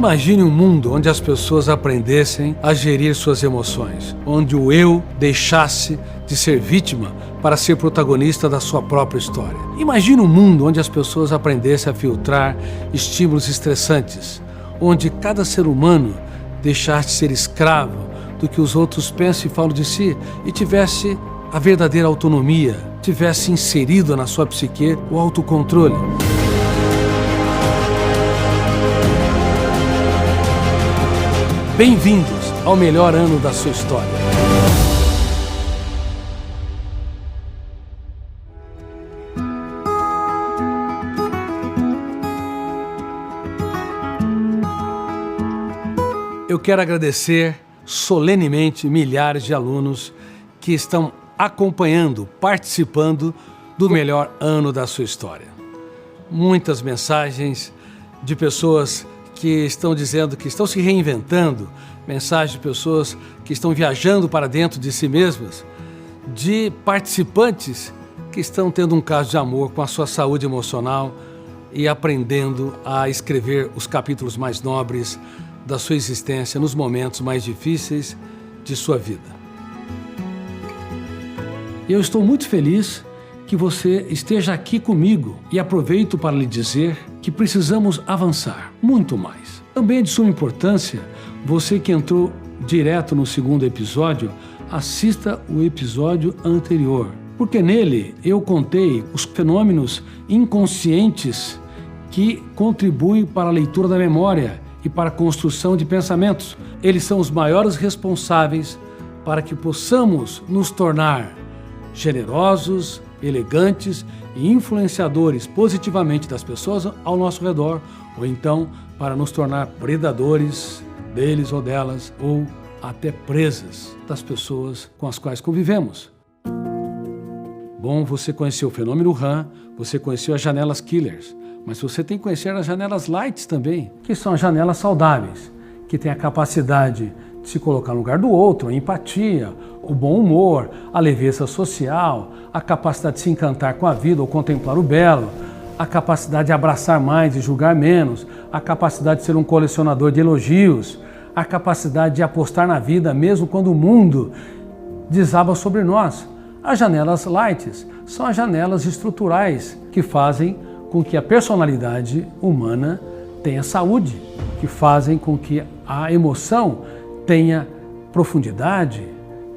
Imagine um mundo onde as pessoas aprendessem a gerir suas emoções, onde o eu deixasse de ser vítima para ser protagonista da sua própria história. Imagine um mundo onde as pessoas aprendessem a filtrar estímulos estressantes, onde cada ser humano deixasse de ser escravo do que os outros pensam e falam de si e tivesse a verdadeira autonomia, tivesse inserido na sua psique o autocontrole. Bem-vindos ao melhor ano da sua história. Eu quero agradecer solenemente milhares de alunos que estão acompanhando, participando do melhor ano da sua história. Muitas mensagens de pessoas que estão dizendo que estão se reinventando, mensagens de pessoas que estão viajando para dentro de si mesmas, de participantes que estão tendo um caso de amor com a sua saúde emocional e aprendendo a escrever os capítulos mais nobres da sua existência nos momentos mais difíceis de sua vida. Eu estou muito feliz que você esteja aqui comigo e aproveito para lhe dizer que precisamos avançar muito mais. Também é de suma importância, você que entrou direto no segundo episódio, assista o episódio anterior, porque nele eu contei os fenômenos inconscientes que contribuem para a leitura da memória e para a construção de pensamentos. Eles são os maiores responsáveis para que possamos nos tornar generosos, elegantes e influenciadores positivamente das pessoas ao nosso redor, ou então para nos tornar predadores deles ou delas, ou até presas das pessoas com as quais convivemos. Bom, você conheceu o fenômeno RAM, você conheceu as janelas killers, mas você tem que conhecer as janelas lights também, que são as janelas saudáveis, que têm a capacidade de se colocar no lugar do outro, a empatia, o bom humor, a leveza social, a capacidade de se encantar com a vida ou contemplar o belo, a capacidade de abraçar mais e julgar menos, a capacidade de ser um colecionador de elogios, a capacidade de apostar na vida mesmo quando o mundo desaba sobre nós. As janelas lights são as janelas estruturais que fazem com que a personalidade humana tenha saúde, que fazem com que a emoção tenha profundidade,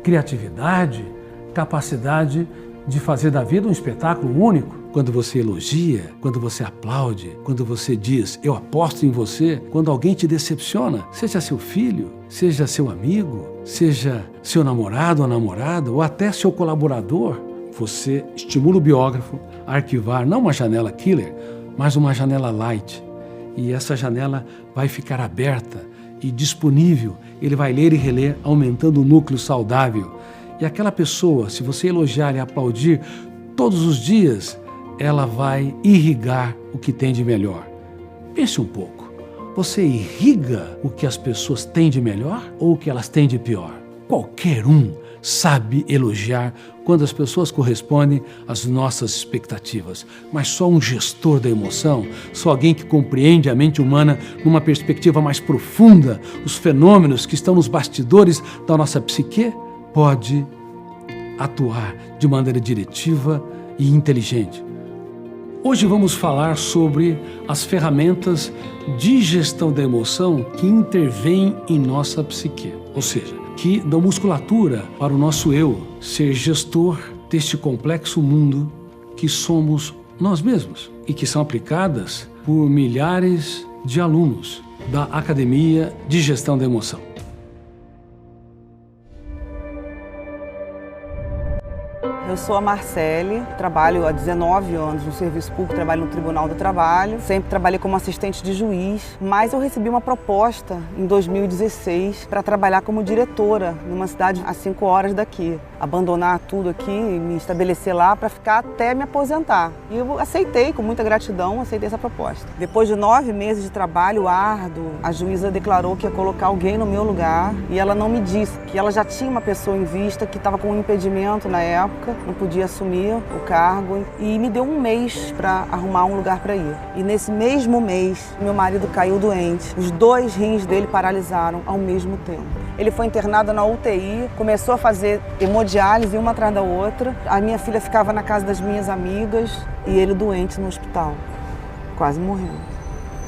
criatividade, capacidade de fazer da vida um espetáculo único. Quando você elogia, quando você aplaude, quando você diz, eu aposto em você, quando alguém te decepciona, seja seu filho, seja seu amigo, seja seu namorado ou namorada, ou até seu colaborador, você estimula o biógrafo a arquivar não uma janela killer, mas uma janela light. E essa janela vai ficar aberta e disponível, ele vai ler e reler, aumentando o núcleo saudável. E aquela pessoa, se você elogiar e aplaudir todos os dias, ela vai irrigar o que tem de melhor. Pense um pouco, você irriga o que as pessoas têm de melhor ou o que elas têm de pior? Qualquer um sabe elogiar quando as pessoas correspondem às nossas expectativas, mas só um gestor da emoção, só alguém que compreende a mente humana numa perspectiva mais profunda, os fenômenos que estão nos bastidores da nossa psique, pode atuar de maneira diretiva e inteligente. Hoje vamos falar sobre as ferramentas de gestão da emoção que intervêm em nossa psique, ou seja, que dão musculatura para o nosso eu ser gestor deste complexo mundo que somos nós mesmos e que são aplicadas por milhares de alunos da Academia de Gestão da Emoção. Eu sou a Marcele, trabalho há 19 anos no serviço público, trabalho no Tribunal do Trabalho, sempre trabalhei como assistente de juiz, mas eu recebi uma proposta em 2016 para trabalhar como diretora numa cidade a 5 horas daqui, abandonar tudo aqui e me estabelecer lá para ficar até me aposentar. E eu aceitei, com muita gratidão, aceitei essa proposta. Depois de 9 meses de trabalho árduo, a juíza declarou que ia colocar alguém no meu lugar e ela não me disse que ela já tinha uma pessoa em vista que estava com um impedimento na época não podia assumir o cargo e me deu um mês para arrumar um lugar para ir. E nesse mesmo mês, meu marido caiu doente. Os 2 rins dele paralisaram ao mesmo tempo. Ele foi internado na UTI, começou a fazer hemodiálise uma atrás da outra. A minha filha ficava na casa das minhas amigas e ele doente no hospital, quase morrendo.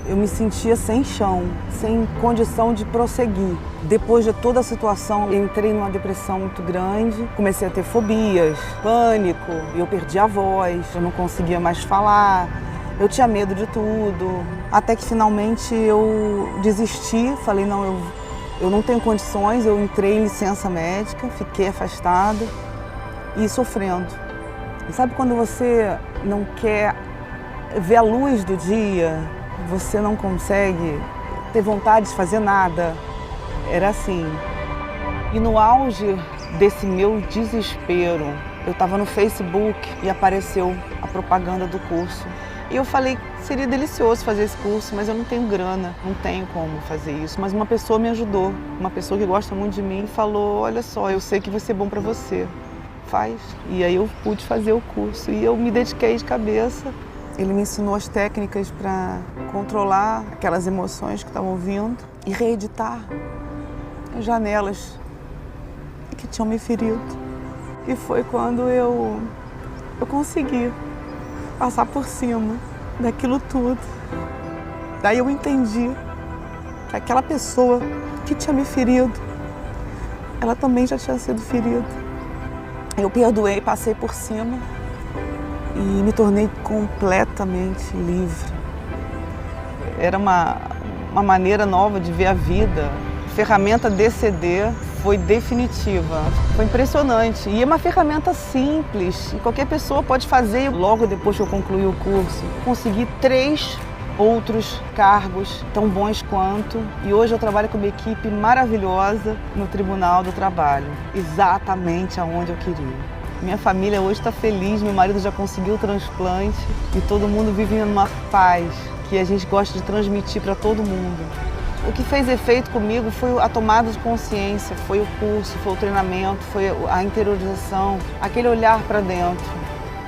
Eu me sentia sem chão, sem condição de prosseguir. Depois de toda a situação, eu entrei numa depressão muito grande, comecei a ter fobias, pânico, eu perdi a voz, eu não conseguia mais falar, eu tinha medo de tudo. Até que finalmente eu desisti, falei, não, eu não tenho condições, eu entrei em licença médica, fiquei afastada e sofrendo. E sabe quando você não quer ver a luz do dia? Você não consegue ter vontade de fazer nada. Era assim. E no auge desse meu desespero, eu estava no Facebook e apareceu a propaganda do curso. E eu falei, seria delicioso fazer esse curso, mas eu não tenho grana, não tenho como fazer isso. Mas uma pessoa me ajudou, uma pessoa que gosta muito de mim, falou, olha só, eu sei que vai ser bom para você, faz. E aí eu pude fazer o curso e eu me dediquei de cabeça. Ele me ensinou as técnicas para controlar aquelas emoções que estavam vindo e reeditar as janelas que tinham me ferido. E foi quando eu consegui passar por cima daquilo tudo. Daí eu entendi que aquela pessoa que tinha me ferido, ela também já tinha sido ferida. Eu perdoei, passei por cima. E me tornei completamente livre. Era uma maneira nova de ver a vida. A ferramenta DCD foi definitiva, foi impressionante. E é uma ferramenta simples, e qualquer pessoa pode fazer. Logo depois que eu concluí o curso, consegui 3 outros cargos tão bons quanto. E hoje eu trabalho com uma equipe maravilhosa no Tribunal do Trabalho, exatamente aonde eu queria. Minha família hoje está feliz, meu marido já conseguiu o transplante e todo mundo vive numa paz que a gente gosta de transmitir para todo mundo. O que fez efeito comigo foi a tomada de consciência, foi o curso, foi o treinamento, foi a interiorização, aquele olhar para dentro.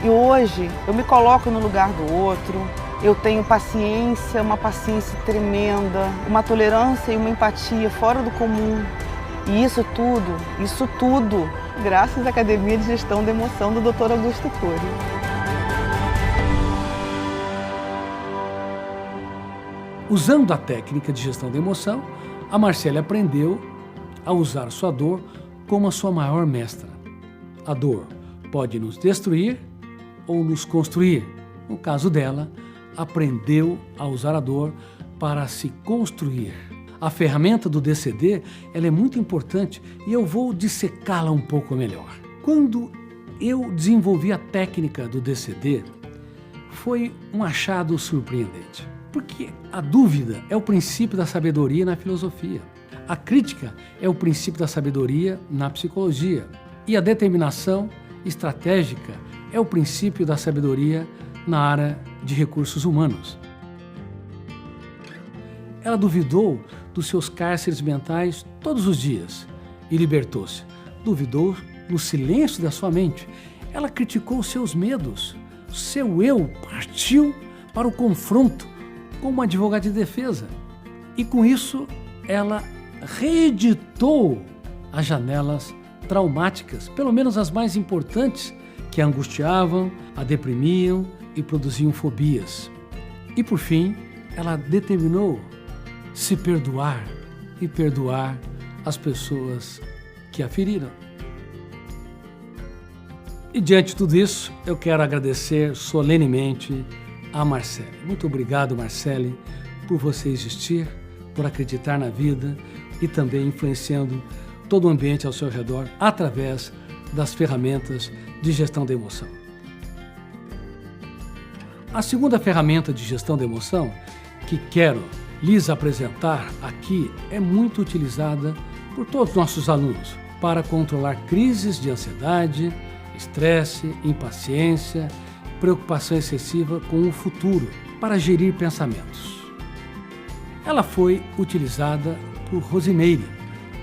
E hoje eu me coloco no lugar do outro, eu tenho paciência, uma paciência tremenda, uma tolerância e uma empatia fora do comum. E isso tudo, graças à Academia de Gestão da Emoção do Dr. Augusto Cury. Usando a técnica de gestão da emoção, a Marcele aprendeu a usar sua dor como a sua maior mestra. A dor pode nos destruir ou nos construir. No caso dela, aprendeu a usar a dor para se construir. A ferramenta do DCD, ela é muito importante e eu vou dissecá-la um pouco melhor. Quando eu desenvolvi a técnica do DCD, foi um achado surpreendente. Porque a dúvida é o princípio da sabedoria na filosofia. A crítica é o princípio da sabedoria na psicologia. E a determinação estratégica é o princípio da sabedoria na área de recursos humanos. Ela duvidou dos seus cárceres mentais todos os dias e libertou-se. Duvidou no silêncio da sua mente. Ela criticou os seus medos. Seu eu partiu para o confronto com uma advogada de defesa. E com isso, ela reeditou as janelas traumáticas, pelo menos as mais importantes, que a angustiavam, a deprimiam e produziam fobias. E por fim, ela determinou se perdoar e perdoar as pessoas que a feriram. E diante de tudo isso, eu quero agradecer solenemente a Marcele. Muito obrigado, Marcele, por você existir, por acreditar na vida e também influenciando todo o ambiente ao seu redor através das ferramentas de gestão da emoção. A segunda ferramenta de gestão da emoção que quero lhes apresentar aqui é muito utilizada por todos os nossos alunos para controlar crises de ansiedade, estresse, impaciência, preocupação excessiva com o futuro, para gerir pensamentos. Ela foi utilizada por Rosimeire,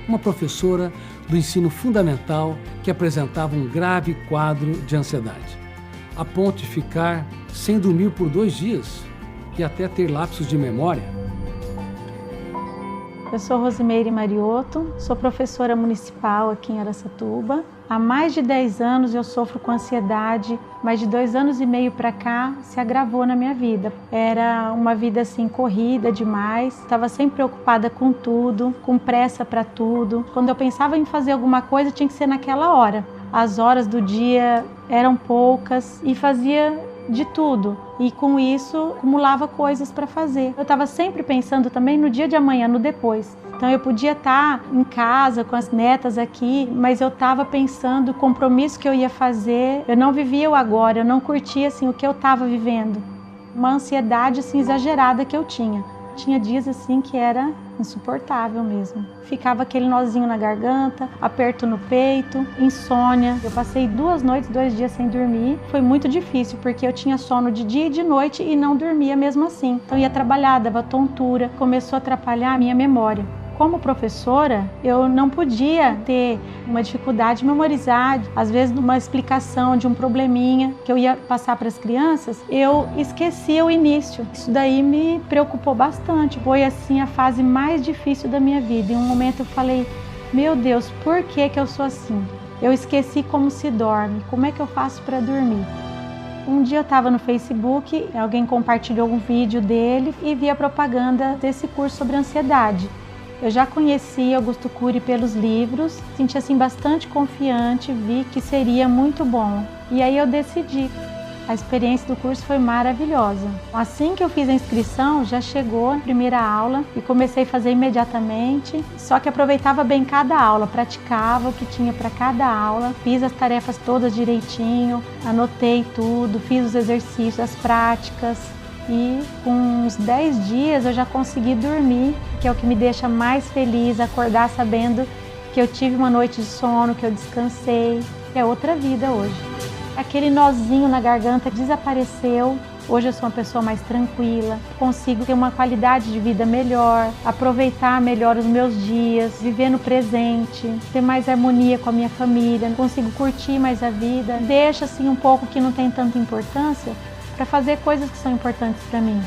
uma professora do ensino fundamental que apresentavam um grave quadro de ansiedade, a ponto de ficar sem dormir por 2 dias e até ter lapsos de memória. Eu sou Rosimeire Mariotto, sou professora municipal aqui em Araçatuba. Há mais de 10 anos eu sofro com ansiedade, mas de 2 anos e meio para cá se agravou na minha vida. Era uma vida assim corrida demais, estava sempre preocupada com tudo, com pressa para tudo. Quando eu pensava em fazer alguma coisa tinha que ser naquela hora. As horas do dia eram poucas e fazia de tudo. E com isso acumulava coisas para fazer. Eu estava sempre pensando também no dia de amanhã, no depois. Então eu podia estar em casa com as netas aqui, mas eu estava pensando o compromisso que eu ia fazer. Eu não vivia o agora, eu não curtia assim o que eu estava vivendo. Uma ansiedade assim exagerada que eu tinha. Tinha dias assim que era insuportável mesmo. Ficava aquele nozinho na garganta, aperto no peito, insônia. Eu passei 2 noites, 2 dias sem dormir. Foi muito difícil porque eu tinha sono de dia e de noite e não dormia mesmo assim. Então ia trabalhar, dava tontura, começou a atrapalhar a minha memória. Como professora, eu não podia ter uma dificuldade de memorizar, às vezes numa explicação de um probleminha que eu ia passar para as crianças, eu esquecia o início. Isso daí me preocupou bastante. Foi assim a fase mais difícil da minha vida. Em um momento eu falei, meu Deus, por que eu sou assim? Eu esqueci como se dorme, como é que eu faço para dormir? Um dia eu estava no Facebook, alguém compartilhou um vídeo dele e vi a propaganda desse curso sobre ansiedade. Eu já conhecia Augusto Cury pelos livros, senti assim bastante confiante, vi que seria muito bom. E aí eu decidi. A experiência do curso foi maravilhosa. Assim que eu fiz a inscrição, já chegou a primeira aula e comecei a fazer imediatamente. Só que aproveitava bem cada aula, praticava o que tinha para cada aula, fiz as tarefas todas direitinho, anotei tudo, fiz os exercícios, as práticas. E com uns 10 dias eu já consegui dormir, que é o que me deixa mais feliz, acordar sabendo que eu tive uma noite de sono, que eu descansei, que é outra vida hoje. Aquele nozinho na garganta desapareceu, hoje eu sou uma pessoa mais tranquila, consigo ter uma qualidade de vida melhor, aproveitar melhor os meus dias, viver no presente, ter mais harmonia com a minha família, consigo curtir mais a vida, deixa assim um pouco que não tem tanta importância, para fazer coisas que são importantes para mim.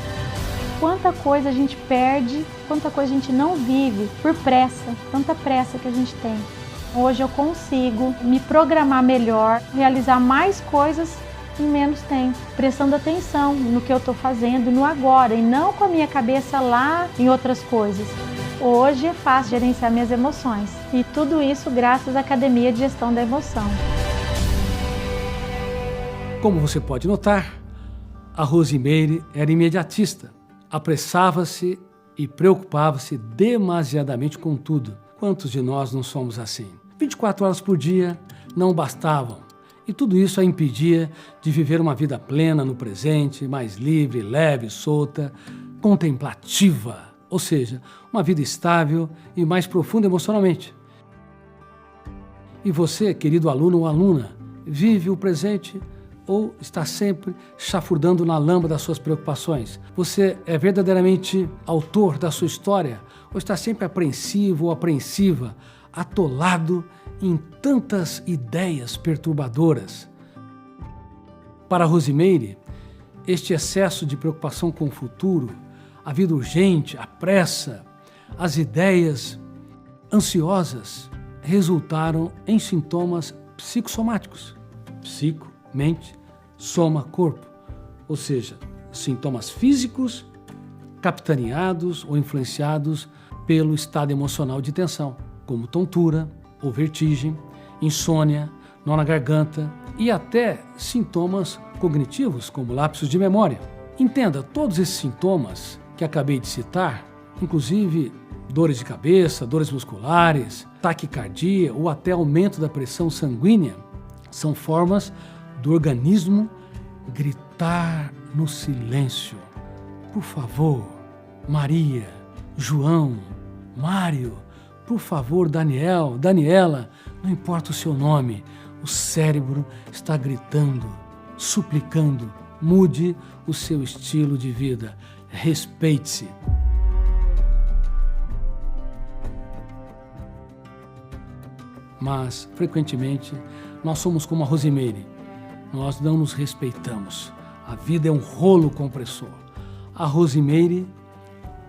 Quanta coisa a gente perde, quanta coisa a gente não vive por pressa, tanta pressa que a gente tem. Hoje eu consigo me programar melhor, realizar mais coisas em menos tempo, prestando atenção no que eu estou fazendo, no agora, e não com a minha cabeça lá em outras coisas. Hoje é fácil gerenciar minhas emoções, e tudo isso graças à Academia de Gestão da Emoção. Como você pode notar, a Rosimeire era imediatista, apressava-se e preocupava-se demasiadamente com tudo. Quantos de nós não somos assim? 24 horas por dia não bastavam, e tudo isso a impedia de viver uma vida plena no presente, mais livre, leve, solta, contemplativa, ou seja, uma vida estável e mais profunda emocionalmente. E você, querido aluno ou aluna, vive o presente ou está sempre chafurdando na lama das suas preocupações? Você é verdadeiramente autor da sua história ou está sempre apreensivo ou apreensiva, atolado em tantas ideias perturbadoras? Para Rosimeire, este excesso de preocupação com o futuro, a vida urgente, a pressa, as ideias ansiosas resultaram em sintomas psicossomáticos. Psico, mente, soma, corpo. Ou seja, sintomas físicos capitaneados ou influenciados pelo estado emocional de tensão, como tontura ou vertigem, insônia, nó na garganta e até sintomas cognitivos, como lapsos de memória. Entenda, todos esses sintomas que acabei de citar, inclusive dores de cabeça, dores musculares, taquicardia ou até aumento da pressão sanguínea, são formas do organismo gritar no silêncio. Por favor, Maria, João, Mário, por favor, Daniel, Daniela, não importa o seu nome, o cérebro está gritando, suplicando, mude o seu estilo de vida, respeite-se. Mas, frequentemente, nós somos como a Rosimeire. Nós não nos respeitamos. A vida é um rolo compressor. A Rosimeire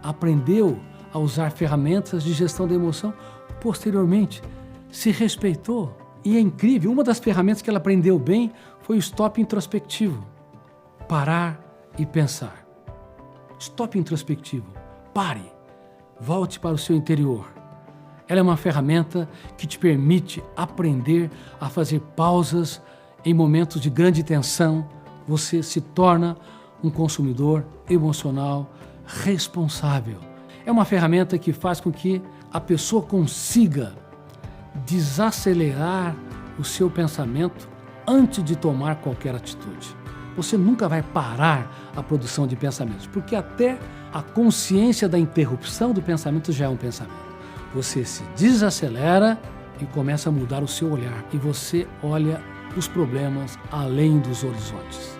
aprendeu a usar ferramentas de gestão da emoção posteriormente, se respeitou. E é incrível, uma das ferramentas que ela aprendeu bem foi o stop introspectivo. Parar e pensar. Stop introspectivo. Pare. Volte para o seu interior. Ela é uma ferramenta que te permite aprender a fazer pausas em momentos de grande tensão. Você se torna um consumidor emocional responsável. É uma ferramenta que faz com que a pessoa consiga desacelerar o seu pensamento antes de tomar qualquer atitude. Você nunca vai parar a produção de pensamentos, porque até a consciência da interrupção do pensamento já é um pensamento. Você se desacelera e começa a mudar o seu olhar, e você olha os problemas além dos horizontes.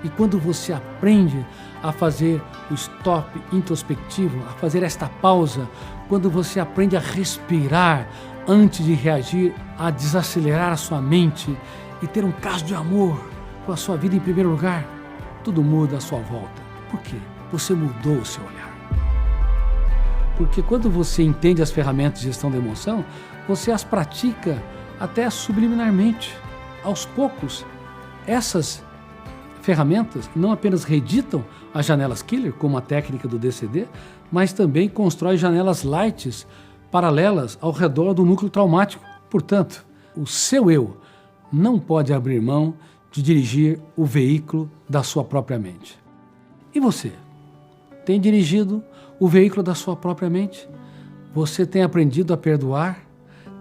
E quando você aprende a fazer o stop introspectivo, a fazer esta pausa, quando você aprende a respirar antes de reagir, a desacelerar a sua mente e ter um caso de amor com a sua vida em primeiro lugar, tudo muda à sua volta. Por quê? Você mudou o seu olhar. Porque quando você entende as ferramentas de gestão da emoção, você as pratica até subliminarmente. Aos poucos, essas ferramentas não apenas reeditam as janelas killer, como a técnica do DCD, mas também constrói janelas lights paralelas ao redor do núcleo traumático. Portanto, o seu eu não pode abrir mão de dirigir o veículo da sua própria mente. E você? Tem dirigido o veículo da sua própria mente? Você tem aprendido a perdoar?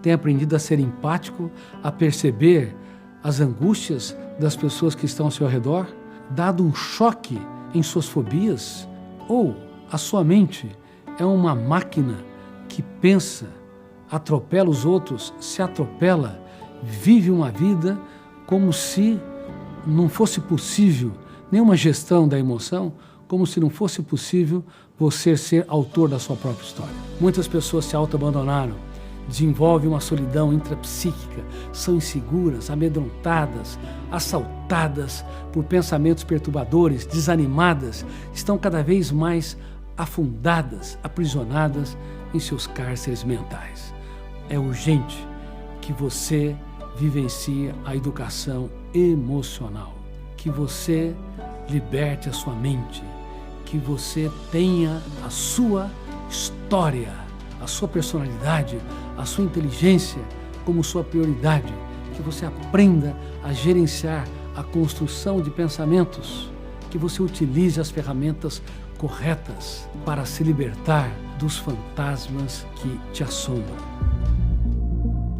Tem aprendido a ser empático, a perceber as angústias das pessoas que estão ao seu redor? Dado um choque em suas fobias? Ou a sua mente é uma máquina que pensa, atropela os outros, se atropela, vive uma vida como se não fosse possível nenhuma gestão da emoção, como se não fosse possível você ser autor da sua própria história. Muitas pessoas se auto-abandonaram, desenvolvem uma solidão intrapsíquica, são inseguras, amedrontadas, assaltadas por pensamentos perturbadores, desanimadas, estão cada vez mais afundadas, aprisionadas em seus cárceres mentais. É urgente que você vivencie a educação emocional, que você liberte a sua mente, que você tenha a sua história, a sua personalidade, a sua inteligência como sua prioridade, que você aprenda a gerenciar a construção de pensamentos, que você utilize as ferramentas corretas para se libertar dos fantasmas que te assombram.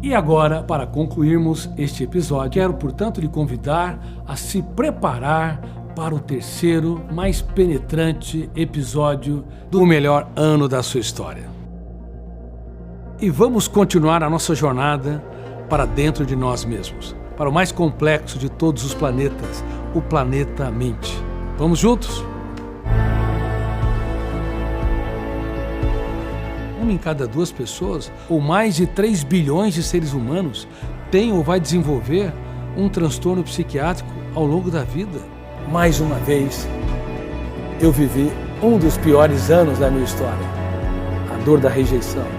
E agora, para concluirmos este episódio, quero, portanto, lhe convidar a se preparar para o terceiro, mais penetrante episódio do melhor ano da sua história. E vamos continuar a nossa jornada para dentro de nós mesmos, para o mais complexo de todos os planetas, o planeta Mente. Vamos juntos? Uma em cada 2 pessoas, ou mais de 3 bilhões de seres humanos, tem ou vai desenvolver um transtorno psiquiátrico ao longo da vida. Mais uma vez, eu vivi um dos piores anos da minha história, a dor da rejeição.